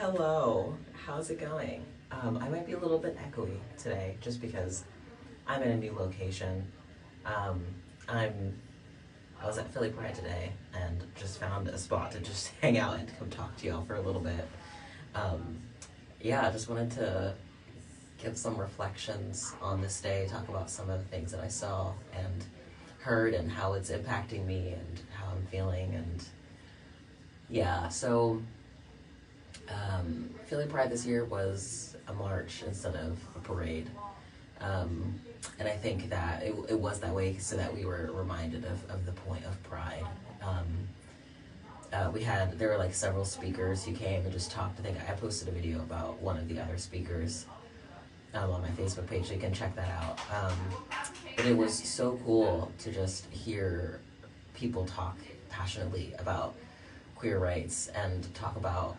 Hello, how's it going? I might be a little bit echoey today just because I'm in a new location. Um, I'm I was at Philly Pride today and just found a spot to just hang out and come talk to y'all for a little bit. Um, yeah, I just wanted to give some reflections on this day, talk about some of the things that I saw and heard and how it's impacting me and how I'm feeling and yeah, so Philly Pride this year was a march instead of a parade. Um, and I think that it was that way so that we were reminded of the point of pride. There were like several speakers who came and just talked. I think I posted a video about one of the other speakers on my Facebook page, so you can check that out. But it was so cool to just hear people talk passionately about queer rights and talk about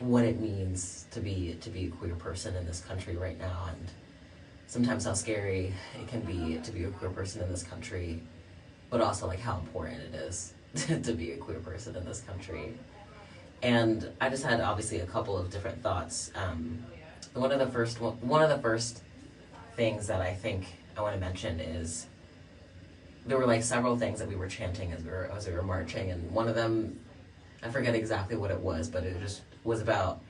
what it means to be a queer person in this country right now, and sometimes how scary it can be to be a queer person in this country, but also like how important it is to be a queer person in this country. And I just had obviously a couple of different thoughts. One of the first things that I think I want to mention is there were like several things that we were chanting as we were marching, and one of them, I forget exactly what it was, but it just was about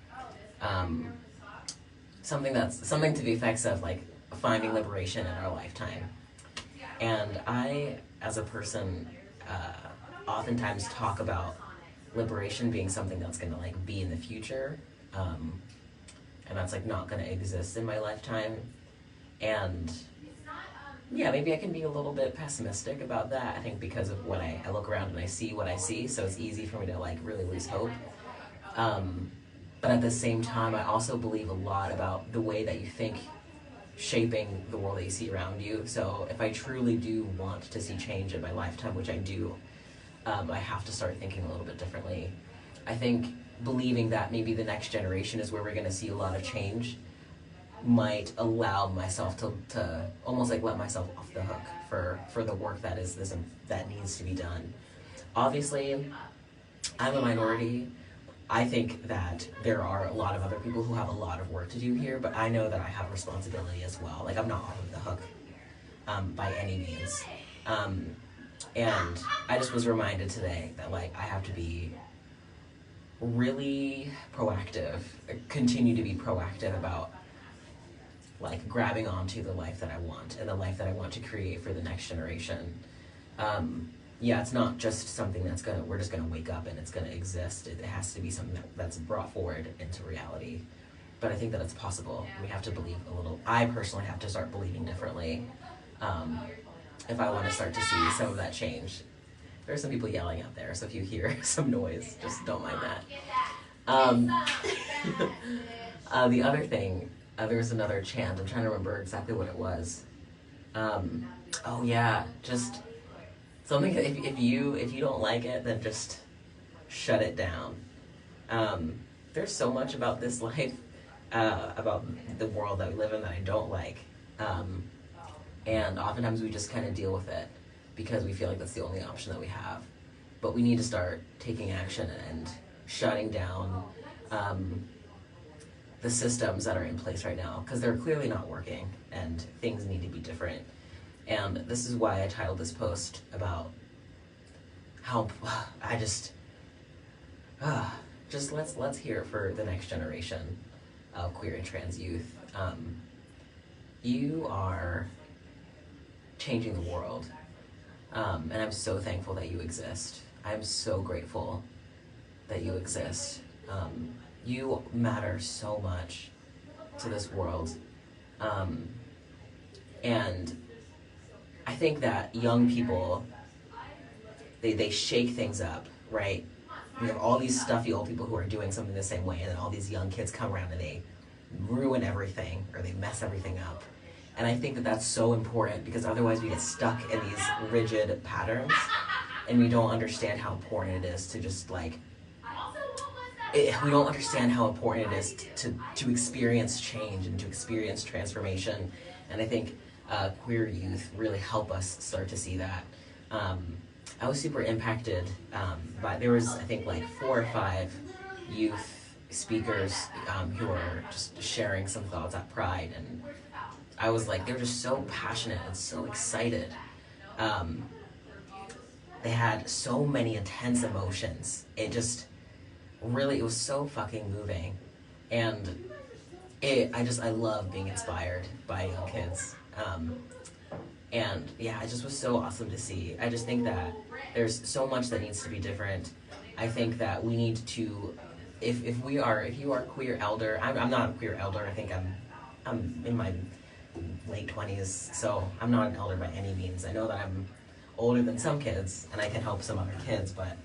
something to the effects of like finding liberation in our lifetime. And I, as a person, oftentimes talk about liberation being something that's gonna like be in the future, and that's like not gonna exist in my lifetime. And yeah, maybe I can be a little bit pessimistic about that. I think because of what I look around and I see what I see, so it's easy for me to like really lose hope. But at the same time, I also believe a lot about the way that you think shaping the world that you see around you. So if I truly do want to see change in my lifetime, which I do, I have to start thinking a little bit differently. I think believing that maybe the next generation is where we're going to see a lot of change might allow myself to almost like let myself off the hook for the work that needs to be done. Obviously, I'm a minority. I think that there are a lot of other people who have a lot of work to do here, but I know that I have responsibility as well. Like, I'm not off of the hook by any means. And I just was reminded today that like I have to be really proactive, continue to be proactive about like grabbing onto the life that I want and the life that I want to create for the next generation. Yeah, it's not just something we're just gonna wake up and it's gonna exist. It has to be something that's brought forward into reality. But I think that it's possible. We have to believe a little. I personally have to start believing differently if I want to start to see some of that change. There are some people yelling out there, so if you hear some noise, just don't mind that. The other thing, there was another chant. I'm trying to remember exactly what it was. Oh yeah, just something. If you don't like it, then just shut it down. There's so much about this life, about the world that we live in that I don't like, and oftentimes we just kind of deal with it because we feel like that's the only option that we have. But we need to start taking action and shutting down the systems that are in place right now, because they're clearly not working and things need to be different. And this is why I titled this post about how I just let's hear it for the next generation of queer and trans youth. You are changing the world, and I'm so thankful that you exist. I'm so grateful that you exist. You matter so much to this world, and I think that young people, they shake things up, right? We have all these stuffy old people who are doing something the same way, and then all these young kids come around and they ruin everything, or they mess everything up. And I think that that's so important, because otherwise we get stuck in these rigid patterns, and we don't understand how important it is to just like, we don't understand how important it is to experience change and to experience transformation. And I think queer youth really help us start to see that. I was super impacted by, there was I think like 4 or 5 youth speakers who are just sharing some thoughts at Pride, and I was like, they're just so passionate and so excited. Um, they had so many intense emotions. It just really, it was so fucking moving, and I love being inspired by young kids. And yeah, it just was so awesome to see. I just think that there's so much that needs to be different. I think that we need to, if you are a queer elder, I'm not a queer elder. I think I'm in my late 20s, so I'm not an elder by any means. I know that I'm older than some kids, and I can help some other kids, but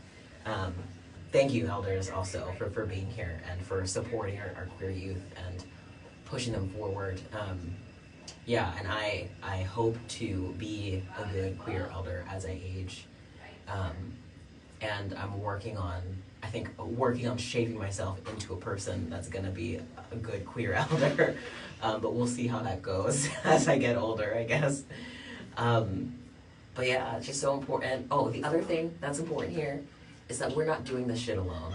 thank you, elders, also, for being here and for supporting our queer youth and pushing them forward. Yeah, and I hope to be a good queer elder as I age. And I'm working on shaping myself into a person that's going to be a good queer elder. But we'll see how that goes as I get older, I guess. But yeah, it's just so important. Oh, the other thing that's important here is that we're not doing this shit alone.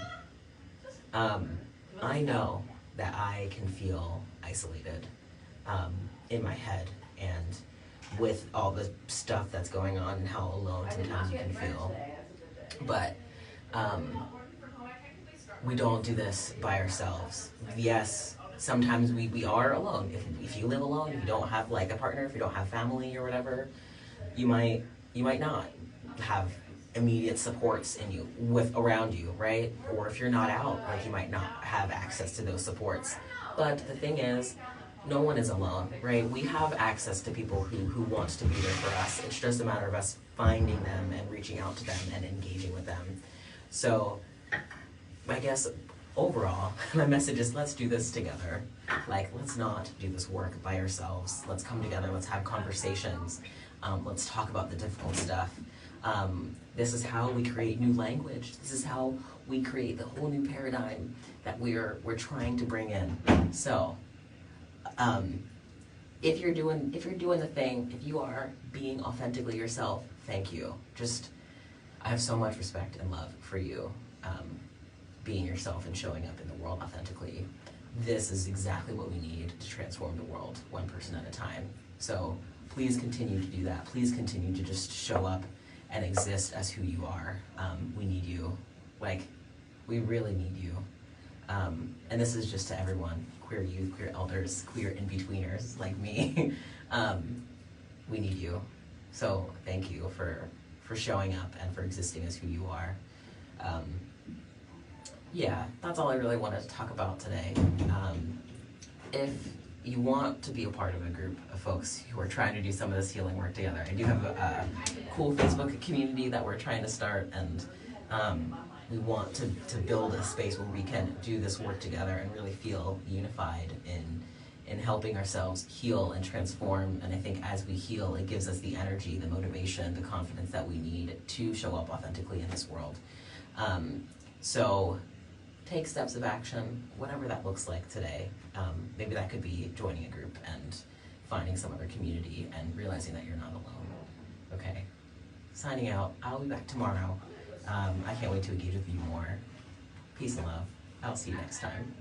I know that I can feel isolated in my head, and with all the stuff that's going on and how alone sometimes you can feel. But we don't do this by ourselves. Yes, sometimes we are alone. If you live alone, if you don't have like a partner, if you don't have family or whatever, you might not have immediate supports in you around you, right? Or if you're not out, like you might not have access to those supports. But the thing is, no one is alone, right? We have access to people who want to be there for us. It's just a matter of us finding them and reaching out to them and engaging with them. So I guess overall, my message is let's do this together. Like, let's not do this work by ourselves. Let's come together, let's have conversations. Let's talk about the difficult stuff. This is how we create new language. This is how we create the whole new paradigm that we're trying to bring in. So, if you're doing the thing, if you are being authentically yourself, thank you. I have so much respect and love for you, being yourself and showing up in the world authentically. This is exactly what we need to transform the world, one person at a time. So please continue to do that. Please continue to just show up and exist as who you are. We need you. Like, we really need you. And this is just to everyone, queer youth, queer elders, queer in-betweeners like me. We need you. So thank you for showing up and for existing as who you are. Yeah, that's all I really wanted to talk about today. If you want to be a part of a group of folks who are trying to do some of this healing work together, I do have a cool Facebook community that we're trying to start, and we want to build a space where we can do this work together and really feel unified in helping ourselves heal and transform. And I think as we heal, it gives us the energy, the motivation, the confidence that we need to show up authentically in this world. So take steps of action, whatever that looks like today. Maybe that could be joining a group and finding some other community and realizing that you're not alone. Okay, signing out. I'll be back tomorrow. I can't wait to engage with you more. Peace and love. I'll see you next time.